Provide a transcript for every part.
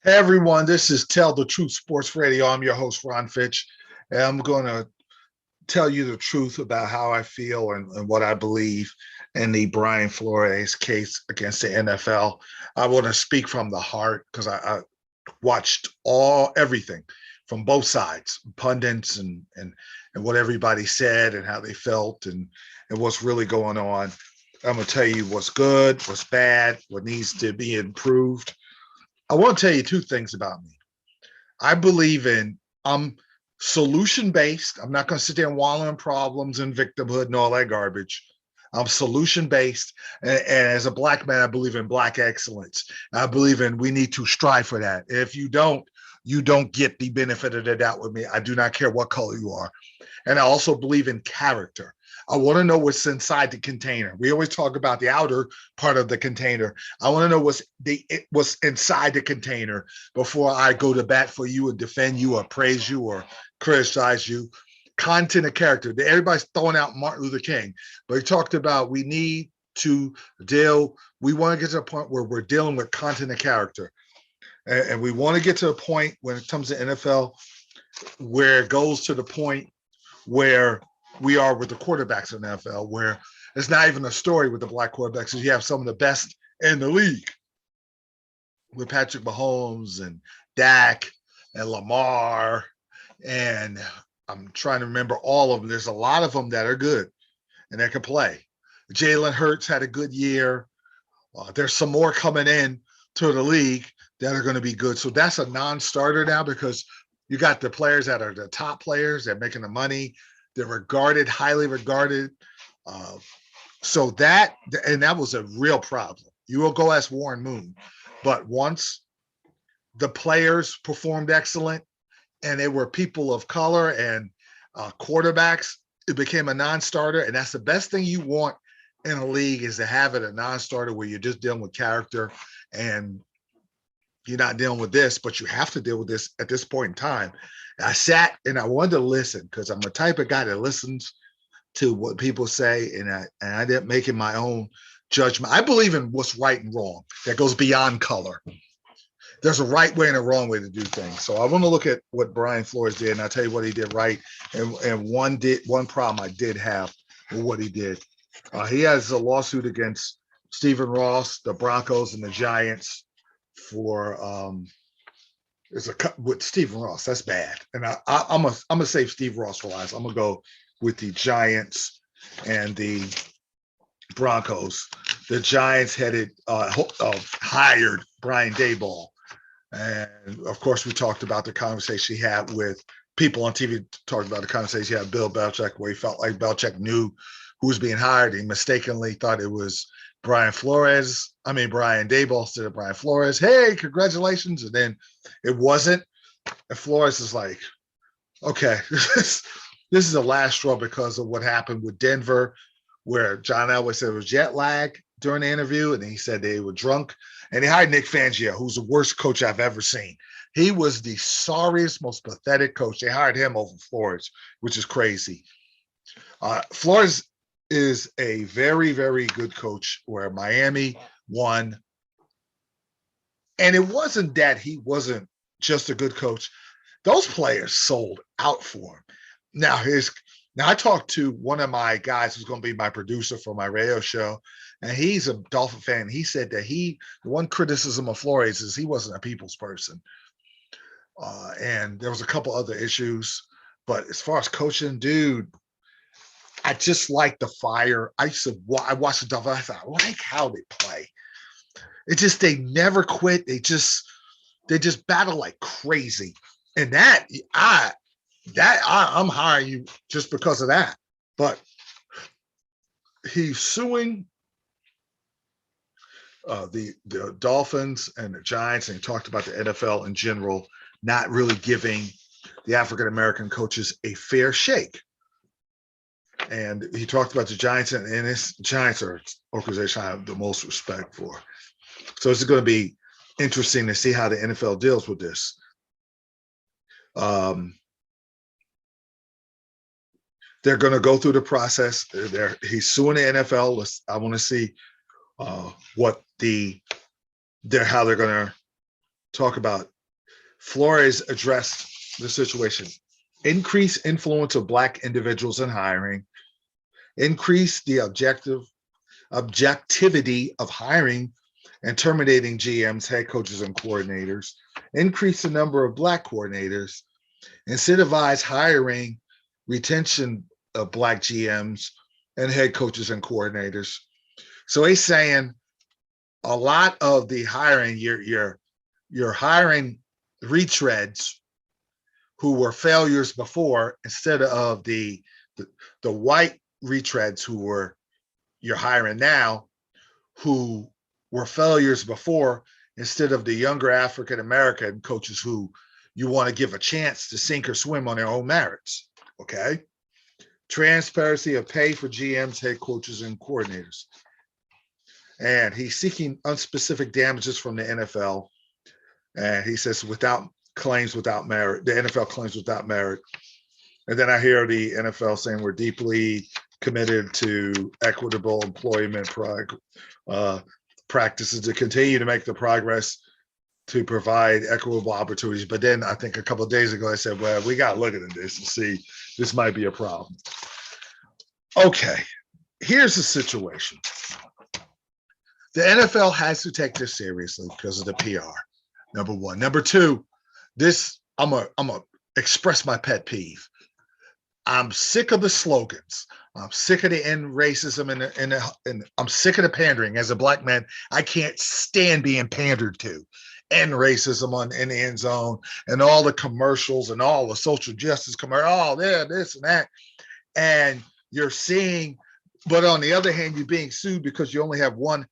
Hey everyone, this is Tell the Truth Sports Radio. I'm your host, Ron Fitch, and I'm going to tell you the truth about how I feel and what I believe in the Brian Flores case against the NFL. I want to speak from the heart because I watched everything from both sides, pundits and what everybody said and how they felt and what's really going on. I'm going to tell you what's good, what's bad, what needs to be improved. I want to tell you two things about me. I believe I'm solution based. I'm not going to sit there and wallow in problems and victimhood and all that garbage. I'm solution based. And as a black man, I believe in black excellence. I believe we need to strive for that. If you don't get the benefit of the doubt with me. I do not care what color you are. And I also believe in character. I want to know what's inside the container. We always talk about the outer part of the container. I want to know what's inside the container before I go to bat for you and defend you or praise you or criticize you. Content of character. Everybody's throwing out Martin Luther King, but he talked about we need to we want to get to a point where we're dealing with content of character. And we want to get to a point when it comes to NFL where it goes to the point where we are with the quarterbacks in the NFL, where it's not even a story with the black quarterbacks, because you have some of the best in the league with Patrick Mahomes and Dak and Lamar. And I'm trying to remember all of them. There's a lot of them that are good and that can play. Jalen Hurts had a good year. There's some more coming in to the league that are going to be good. So that's a non-starter now because you got the players that are the top players. They're making the money. They're regarded, highly regarded. So that was a real problem. You will go ask Warren Moon. But once the players performed excellent and they were people of color and quarterbacks, it became a non-starter. And that's the best thing you want in a league, is to have it a non-starter where you're just dealing with character and you're not dealing with this, but you have to deal with this at this point in time. I sat and I wanted to listen because I'm the type of guy that listens to what people say, and I didn't make it my own judgment. I believe in what's right and wrong. That goes beyond color. There's a right way and a wrong way to do things. So I want to look at what Brian Flores did, and I'll tell you what he did right, and one problem I did have with what he did. He has a lawsuit against Stephen Ross, the Broncos, and the Giants for with Stephen Ross. That's bad, and I'm gonna save Steve Ross for last. I'm gonna go with the Giants and the Broncos. The Giants hired Brian Daboll, and of course we talked about the conversation he had with people on TV. Talked about the conversation he had with Bill Belichick, where he felt like Belichick knew who was being hired. He mistakenly thought it was Brian Daboll instead of Brian Flores. Hey, congratulations. And then it wasn't. And Flores is like, okay, this is the last straw because of what happened with Denver, where John Elway said it was jet lag during the interview, and he said they were drunk. And he hired Nick Fangio, who's the worst coach I've ever seen. He was the sorriest, most pathetic coach. They hired him over Flores, which is crazy. Flores is a very, very good coach, where Miami won. And it wasn't that he wasn't just a good coach. Those players sold out for him. Now I talked to one of my guys who's going to be my producer for my radio show, and he's a Dolphin fan. He said that the one criticism of Flores is he wasn't a people's person. And there was a couple other issues. But as far as coaching, dude, I just like the fire. I watched the Dolphins. I thought, I like how they play. It just, they never quit. They just battle like crazy. And I'm hiring you just because of that. But he's suing the Dolphins and the Giants, and he talked about the NFL in general not really giving the African-American coaches a fair shake. And he talked about the Giants, and his Giants are an organization I have the most respect for. So it's going to be interesting to see how the NFL deals with this. They're going to go through the process. He's suing the NFL. I want to see how they're going to talk about Flores addressed the situation. Increase influence of Black individuals in hiring, increase the objectivity of hiring and terminating GMs, head coaches, and coordinators, increase the number of Black coordinators, incentivize hiring, retention of Black GMs and head coaches and coordinators. So he's saying a lot of the hiring, you're hiring retreads who were failures before instead of the white retreads who you're hiring now, who were failures before instead of the younger African American coaches who you want to give a chance to sink or swim on their own merits. Okay. Transparency of pay for GMs, head coaches, and coordinators. And he's seeking unspecific damages from the NFL. And he says claims without merit, the NFL claims without merit. And then I hear the NFL saying we're deeply committed to equitable employment practices to continue to make the progress to provide equitable opportunities. But then I think a couple of days ago, I said, well, we got to look at this and see this might be a problem. Okay, here's the situation. The NFL has to take this seriously because of the PR, number one. Number two, I'm gonna express my pet peeve. I'm sick of the slogans. I'm sick of the end racism and I'm sick of the pandering. As a Black man, I can't stand being pandered to. End racism in the end zone and all the commercials and all the social justice commercials, all this and that. And you're seeing, but on the other hand, you're being sued because you only have one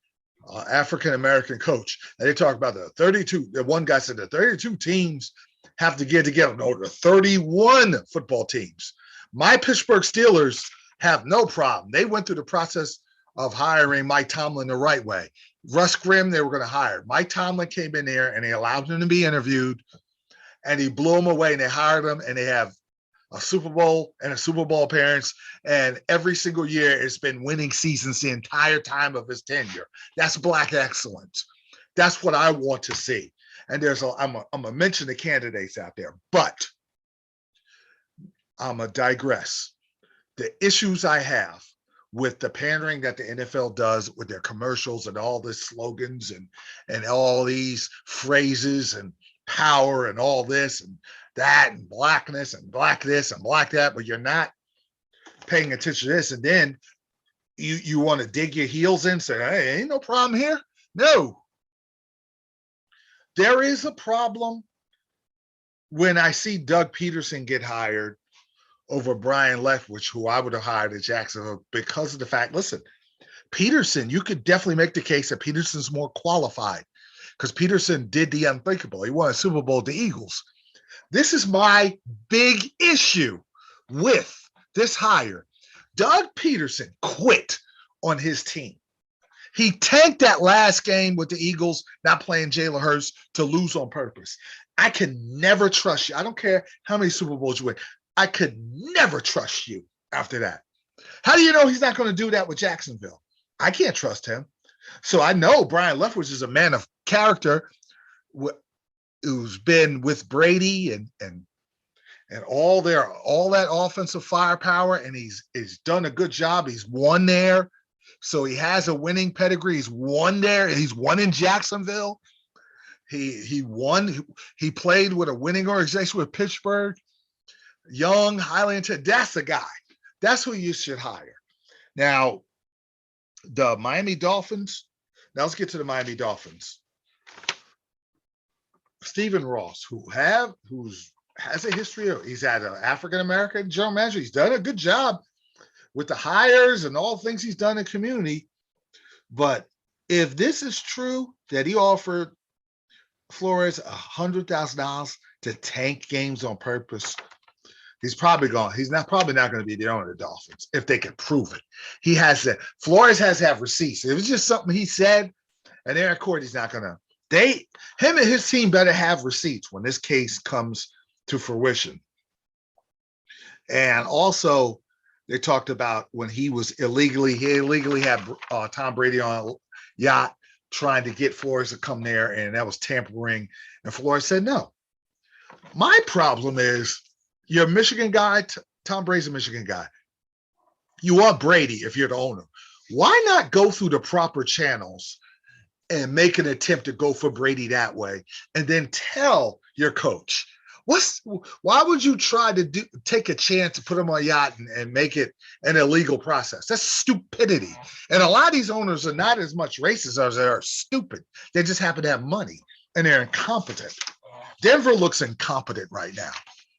African-American coach. And they talk about the one guy said the 32 teams have to get together. No, the 31 football teams. My Pittsburgh Steelers have no problem. They went through the process of hiring Mike Tomlin the right way. Russ Grimm, they were going to hire. Mike Tomlin came in there and they allowed him to be interviewed and he blew him away and they hired him and they have a Super Bowl and a Super Bowl appearance. And every single year it's been winning seasons the entire time of his tenure. That's Black excellence. That's what I want to see. And I'm going to mention the candidates out there, but I'm going to digress. The issues I have with the pandering that the NFL does with their commercials and all the slogans and all these phrases and power and all this and that and blackness and black this and black that, but you're not paying attention to this. And then you want to dig your heels in and say, hey, ain't no problem here. No. There is a problem when I see Doug Peterson get hired over Brian Leftwich, who I would have hired at Jacksonville because of the fact, listen, Peterson, you could definitely make the case that Peterson's more qualified because Peterson did the unthinkable. He won a Super Bowl with the Eagles. This is my big issue with this hire. Doug Peterson quit on his team. He tanked that last game with the Eagles, not playing Jalen Hurts, to lose on purpose. I can never trust you. I don't care how many Super Bowls you win. I could never trust you after that. How do you know he's not going to do that with Jacksonville? I can't trust him. So I know Brian Leftwich is a man of character who's been with Brady and all that offensive firepower, and he's done a good job. He's won there. So he has a winning pedigree. He's won there. He's won in Jacksonville. He won. He played with a winning organization with Pittsburgh. Young, highly intelligent. That's the guy. That's who you should hire. Now, the Miami Dolphins. Now let's get to the Miami Dolphins. Stephen Ross, who has a history of, he's had an African-American general manager. He's done a good job with the hires and all things he's done in community. But if this is true that he offered Flores $100,000 to tank games on purpose, he's probably not going to be the owner of the Dolphins if they can prove it. Flores has to have receipts. If it's just something he said, and Aaron Cordy's not going to. Him and his team better have receipts when this case comes to fruition. And also, they talked about when he illegally had Tom Brady on a yacht trying to get Flores to come there, and that was tampering. And Flores said no. My problem is you're a Michigan guy. Tom Brady's a Michigan guy. You want Brady if you're the owner. Why not go through the proper channels and make an attempt to go for Brady that way, and then tell your coach, why would you try to take a chance to put him on a yacht and make it an illegal process? That's stupidity. And a lot of these owners are not as much racist as they are stupid. They just happen to have money and they're incompetent. Denver looks incompetent right now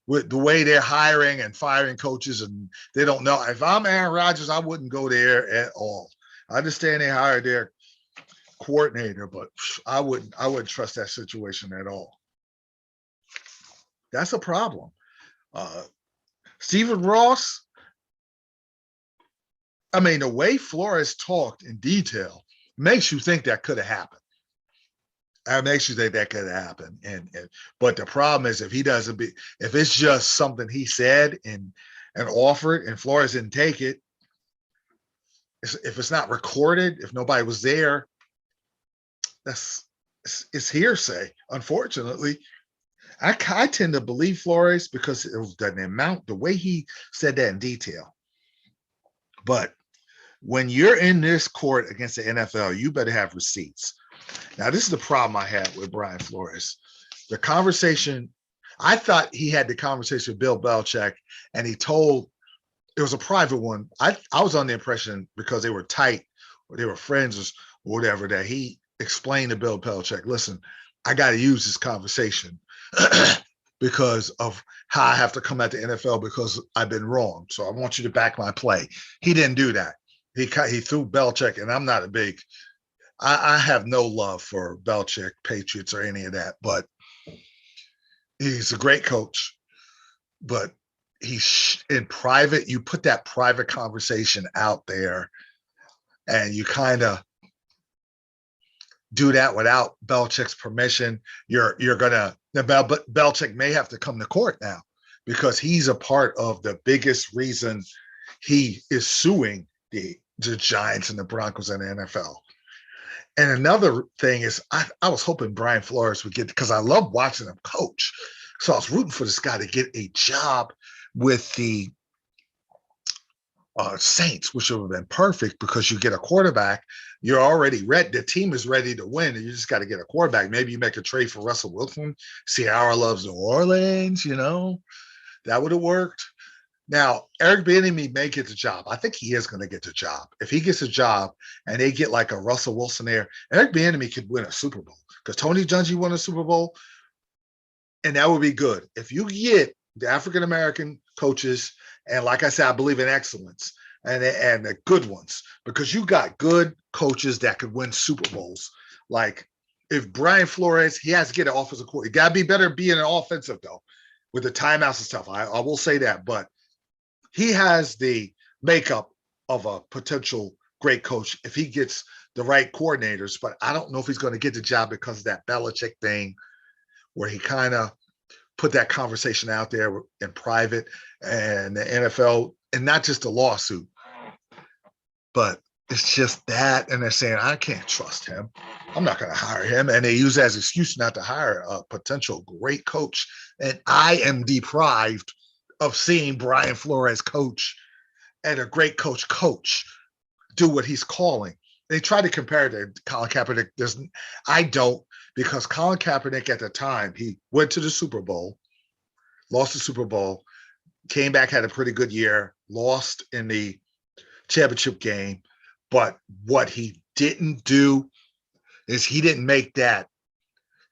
with the way they're hiring and firing coaches, and they don't know. If I'm Aaron Rodgers, I wouldn't go there at all. I understand they hired their coordinator, but I wouldn't trust that situation at all. That's a problem. Stephen Ross, I mean, the way Flores talked in detail makes you think that could have happened. It makes you think that could happen. But the problem is if it's just something he said and offered and Flores didn't take it, if it's not recorded, if nobody was there, it's hearsay, unfortunately. I tend to believe Flores because it was the amount, the way he said that in detail. But when you're in this court against the NFL, you better have receipts. Now, this is the problem I had with Brian Flores. The conversation, I thought he had the conversation with Bill Belichick, and he told, it was a private one. I was on the impression because they were tight or they were friends or whatever, that he explained to Bill Belichick, listen, I got to use this conversation because of how I have to come at the NFL because I've been wrong. So I want you to back my play. He didn't do that. He threw Belichick, and I'm not a big, I have no love for Belichick, Patriots, or any of that, but he's a great coach. But he's in private, you put that private conversation out there and you kind of do that without Belichick's permission. You're gonna, Belichick may have to come to court now because he's a part of the biggest reason he is suing the Giants and the Broncos and the NFL. And another thing is, I was hoping Brian Flores would get, because I love watching him coach. So I was rooting for this guy to get a job with the Saints, which would have been perfect because you get a quarterback. You're already ready. The team is ready to win, and you just got to get a quarterback. Maybe you make a trade for Russell Wilson. Ciara loves New Orleans, that would have worked. Now, Eric Bieniemy may get the job. I think he is going to get the job. If he gets a job and they get like a Russell Wilson there, Eric Bieniemy could win a Super Bowl because Tony Dungy won a Super Bowl, and that would be good. If you get the African-American coaches, and like I said, I believe in excellence and the good ones, because you got good coaches that could win Super Bowls. Like if Brian Flores, he has to get an offensive coordinator. He got to be better being an offensive, though, with the timeouts and stuff. I will say that, but he has the makeup of a potential great coach if he gets the right coordinators. But I don't know if he's going to get the job because of that Belichick thing where he kind of put that conversation out there in private, and the NFL, and not just a lawsuit, but it's just that. And they're saying, I can't trust him. I'm not going to hire him. And they use that as an excuse not to hire a potential great coach. And I am deprived of seeing Brian Flores coach and a great coach do what he's calling. They try to compare it to Colin Kaepernick. I don't, because Colin Kaepernick at the time, he went to the Super Bowl, lost the Super Bowl, came back, had a pretty good year, lost in the championship game. But what he didn't do is he didn't make that.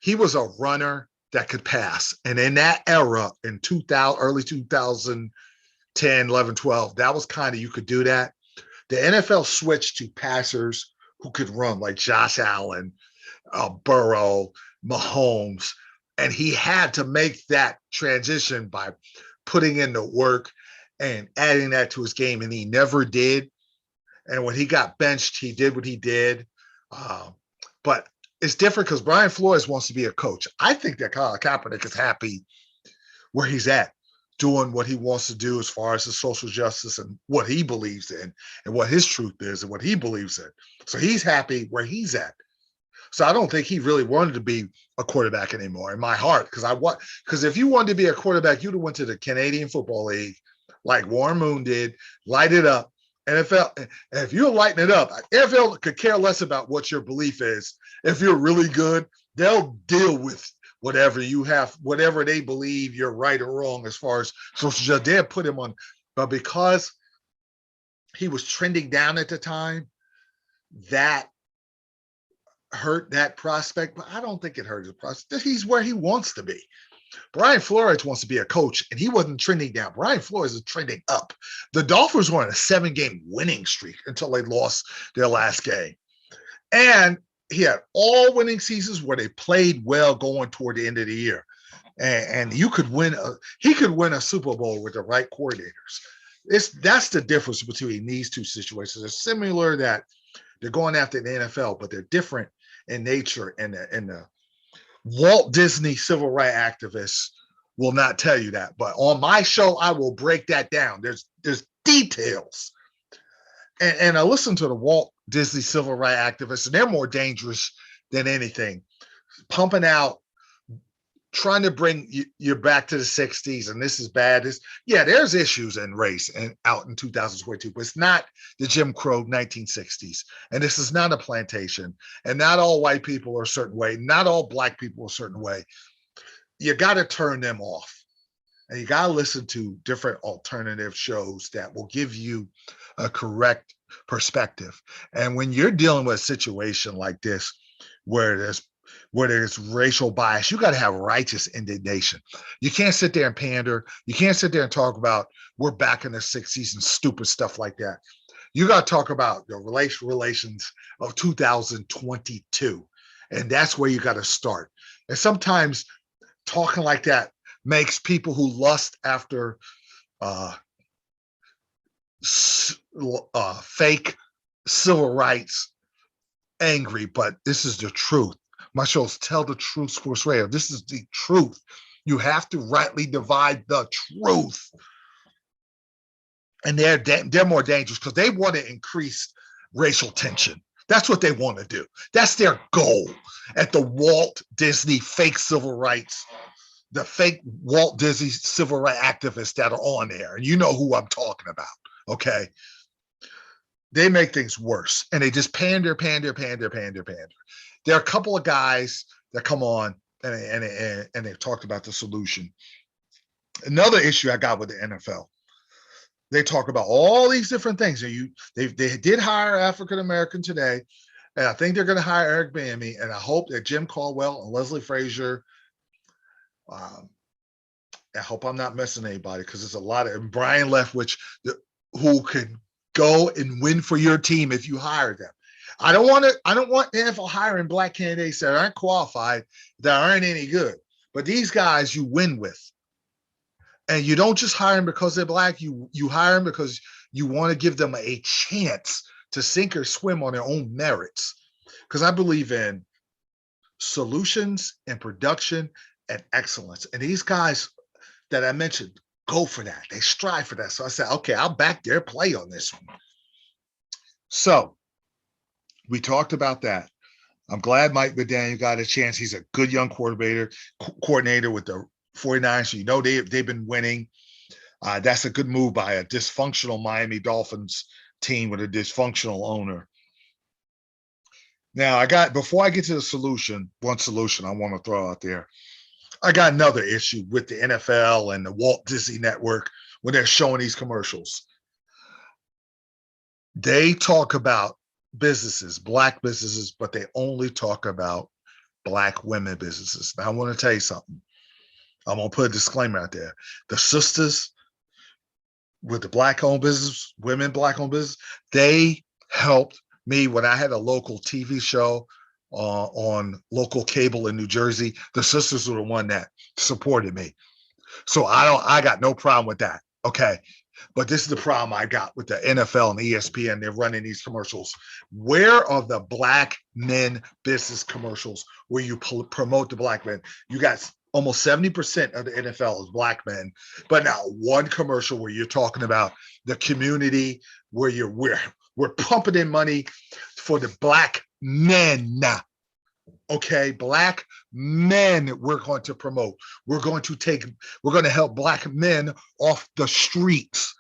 He was a runner that could pass. And in that era, in early 2010, 11, 12, that was kind of, you could do that. The NFL switched to passers who could run, like Josh Allen, Burrow, Mahomes, and he had to make that transition by putting in the work and adding that to his game, and he never did. And when he got benched, he did what he did. But it's different because Brian Flores wants to be a coach. I think that Colin Kaepernick is happy where he's at, doing what he wants to do as far as the social justice and what he believes in and what his truth is and what he believes in. So he's happy where he's at. So I don't think he really wanted to be a quarterback anymore in my heart. Because if you wanted to be a quarterback, you'd have went to the Canadian Football League like Warren Moon did, light it up. NFL, and if you're lighting it up, NFL could care less about what your belief is. If you're really good, they'll deal with whatever you have, whatever they believe you're right or wrong as far as social justice. They'll put him on. But because he was trending down at the time, that hurt that prospect. But I don't think it hurt his prospect. He's where he wants to be. Brian Flores wants to be a coach, and he wasn't trending down. Brian Flores is trending up. The Dolphins were on a 7-game winning streak until they lost their last game. And he had all winning seasons where they played well going toward the end of the year. And you could he could win a Super Bowl with the right coordinators. That's the difference between these two situations. They're similar that they're going after the NFL, but they're different in nature, and the Walt Disney civil rights activists will not tell you that. But on my show, I will break that down. There's details. And I listen to the Walt Disney civil rights activists, and they're more dangerous than anything. Pumping out, trying to bring you back to the 60s, and this is bad. There's issues in race and out in 2022, but it's not the Jim Crow 1960s. And this is not a plantation, and not all white people are a certain way. Not all black people are a certain way. You got to turn them off. And you got to listen to different alternative shows that will give you a correct perspective. And when you're dealing with a situation like this, where there's racial bias, you got to have righteous indignation. You can't sit there and pander. You can't sit there and talk about we're back in the 60s and stupid stuff like that. You got to talk about the relations of 2022. And that's where you got to start. And sometimes talking like that makes people who lust after fake civil rights angry, but this is the truth. My show's Tell the Truth Sports Radio. This is the truth. You have to rightly divide the truth. And they're more dangerous because they want to increase racial tension. That's what they want to do. That's their goal at the Walt Disney fake civil rights, the fake Walt Disney civil rights activists that are on there. And you know who I'm talking about, okay? They make things worse, and they just pander. There are a couple of guys that come on and they've talked about the solution. Another issue I got with the NFL, they talk about all these different things. They did hire African-American today, and I think they're going to hire Eric Bieniemy, and I hope that Jim Caldwell and Leslie Frazier, I hope I'm not missing anybody, because there's a lot of, and Brian Leftwich, who can go and win for your team if you hire them. I don't want the NFL hiring black candidates that aren't qualified, that aren't any good. But these guys you win with. And you don't just hire them because they're black. You hire them because you want to give them a chance to sink or swim on their own merits. Because I believe in solutions and production and excellence. And these guys that I mentioned go for that. They strive for that. So I said, okay, I'll back their play on this one. So we talked about that. I'm glad Mike McDaniel got a chance. He's a good young coordinator with the 49ers. You know, they've been winning. That's a good move by a dysfunctional Miami Dolphins team with a dysfunctional owner. Now, before I get to the solution, one solution I want to throw out there, I got another issue with the NFL and the Walt Disney Network when they're showing these commercials. They talk about businesses, black businesses, but they only talk about black women businesses. Now, I want to tell you something. I'm going to put a disclaimer out there. The sisters with the black-owned business, women black-owned business, they helped me when I had a local TV show on local cable in New Jersey. The sisters were the one that supported me. So I got no problem with that. Okay. But this is the problem I got with the NFL and ESPN. They're running these commercials. Where are the black men business commercials where you promote the black men? You got almost 70% of the NFL is black men, but not one commercial where you're talking about the community, where we're pumping in money for the black men. Okay, black men we're going to promote. We're going to help black men off the streets.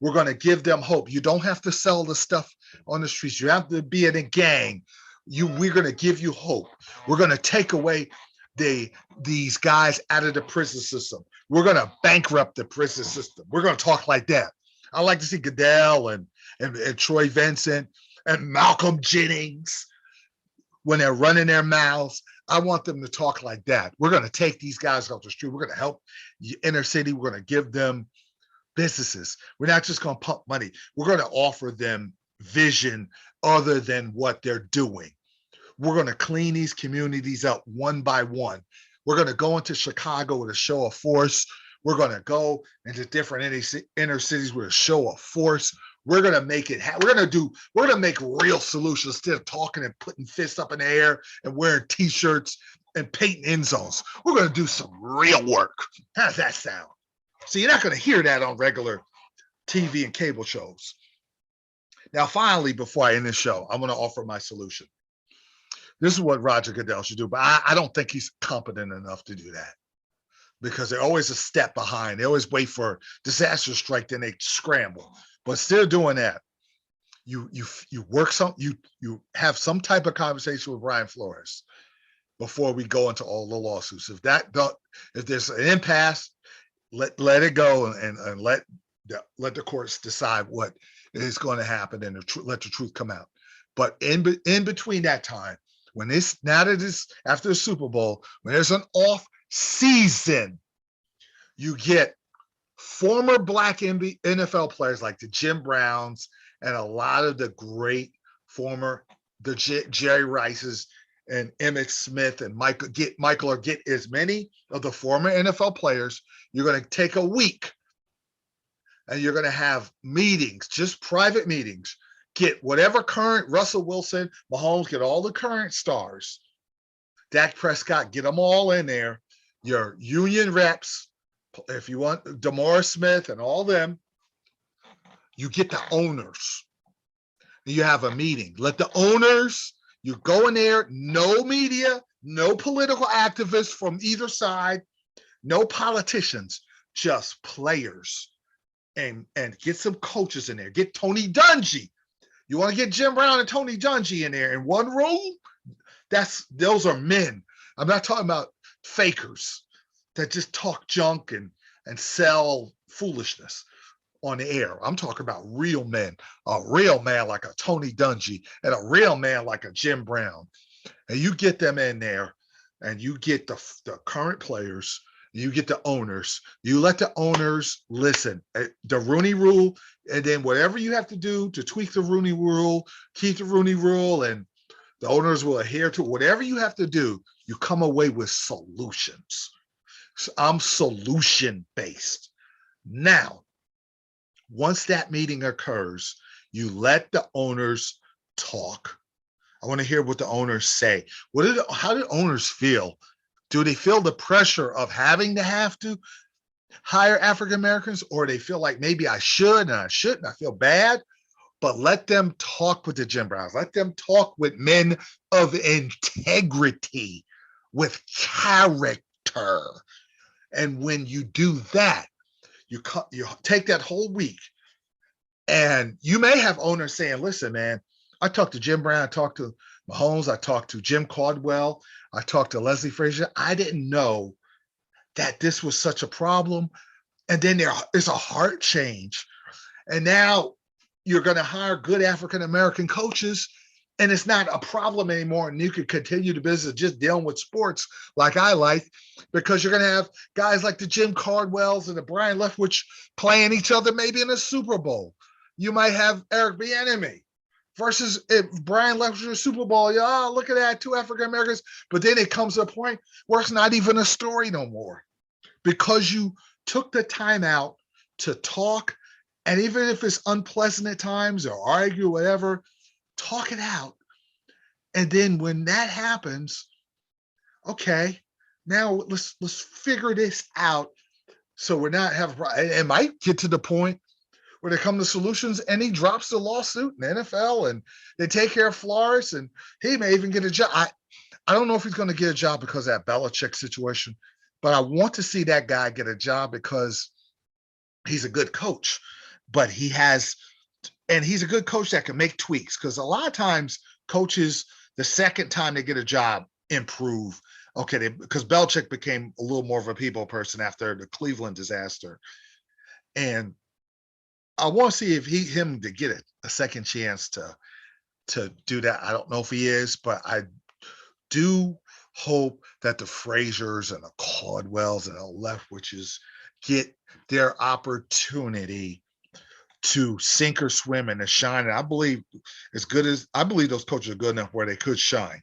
We're going to give them hope. You don't have to sell the stuff on the streets. You have to be in a gang. We're going to give you hope. We're going to take away these guys out of the prison system. We're going to bankrupt the prison system. We're going to talk like that. I like to see Goodell and Troy Vincent and Malcolm Jennings when they're running their mouths. I want them to talk like that. We're going to take these guys off the street. We're going to help the inner city. We're going to give them businesses. We're not just going to pump money. We're going to offer them vision other than what they're doing. We're going to clean these communities up one by one. We're going to go into Chicago with a show of force. We're going to go into different inner cities with a show of force. We're going to make it happen. We're going to make real solutions instead of talking and putting fists up in the air and wearing t-shirts and painting end zones. We're going to do some real work. How does that sound? So you're not going to hear that on regular TV and cable shows. Now, finally, before I end this show, I'm going to offer my solution. This is what Roger Goodell should do, but I don't think he's competent enough to do that because they're always a step behind. They always wait for disaster strike, then they scramble. But still doing that, you have some type of conversation with Brian Flores before we go into all the lawsuits. If there's an impasse, let it go and let the courts decide what is going to happen and let the truth come out. But in between that time, after the Super Bowl, when there's an off season, you get former black NFL players like the Jim Browns and a lot of the great Jerry Rices and Emmitt Smith and Michael, or get as many of the former NFL players. You're going to take a week and you're going to have meetings, just private meetings. Get whatever current Russell Wilson, Mahomes, get all the current stars. Dak Prescott, get them all in there. Your union reps, if you want DeMar Smith and all them, you get the owners. You have a meeting. Let the owners, you go in there, no media, no political activists from either side, no politicians, just players. And get some coaches in there. Get Tony Dungy. You want to get Jim Brown and Tony Dungy in there in one room? Those are men. I'm not talking about fakers that just talk junk and sell foolishness on the air. I'm talking about real men, a real man like a Tony Dungy and a real man like a Jim Brown. And you get them in there and you get the current players, you get the owners, you let the owners listen. The Rooney Rule, and then whatever you have to do to tweak the Rooney Rule, keep the Rooney Rule, and the owners will adhere to whatever you have to do, you come away with solutions. So I'm solution-based. Now, once that meeting occurs, you let the owners talk. I want to hear what the owners say. How do owners feel? Do they feel the pressure of having to hire African Americans, or they feel like maybe I should and I shouldn't? I feel bad, but let them talk with the Jim Browns. Let them talk with men of integrity, with character. And when you do that, you take that whole week, and you may have owners saying, "Listen, man, I talked to Jim Brown, I talked to Mahomes, I talked to Jim Caldwell, I talked to Leslie Frazier. I didn't know that this was such a problem." And then there's a heart change. And now you're going to hire good African-American coaches, and it's not a problem anymore. And you can continue the business just dealing with sports like I like, because you're going to have guys like the Jim Caldwells and the Brian Leftwich playing each other maybe in a Super Bowl. You might have Eric Bieniemy versus if Brian Leftwich Super Bowl. Look at that, 2 African Americans. But then it comes to a point where it's not even a story no more, because you took the time out to talk. And even if it's unpleasant at times or argue, whatever, talk it out. And then when that happens, okay, now let's figure this out. So we're not having, it might get to the point where they come to solutions and he drops the lawsuit in the NFL and they take care of Flores and he may even get a job. I don't know if he's going to get a job because of that Belichick situation, but I want to see that guy get a job because he's a good coach. But he's a good coach that can make tweaks, because a lot of times coaches, the second time they get a job, improve. Okay, because Belichick became a little more of a people person after the Cleveland disaster, and I want to see if him to get a second chance to do that. I don't know if he is, but I do hope that the Frasers and the Caldwells and the Leftwiches get their opportunity to sink or swim and to shine. And I believe those coaches are good enough where they could shine.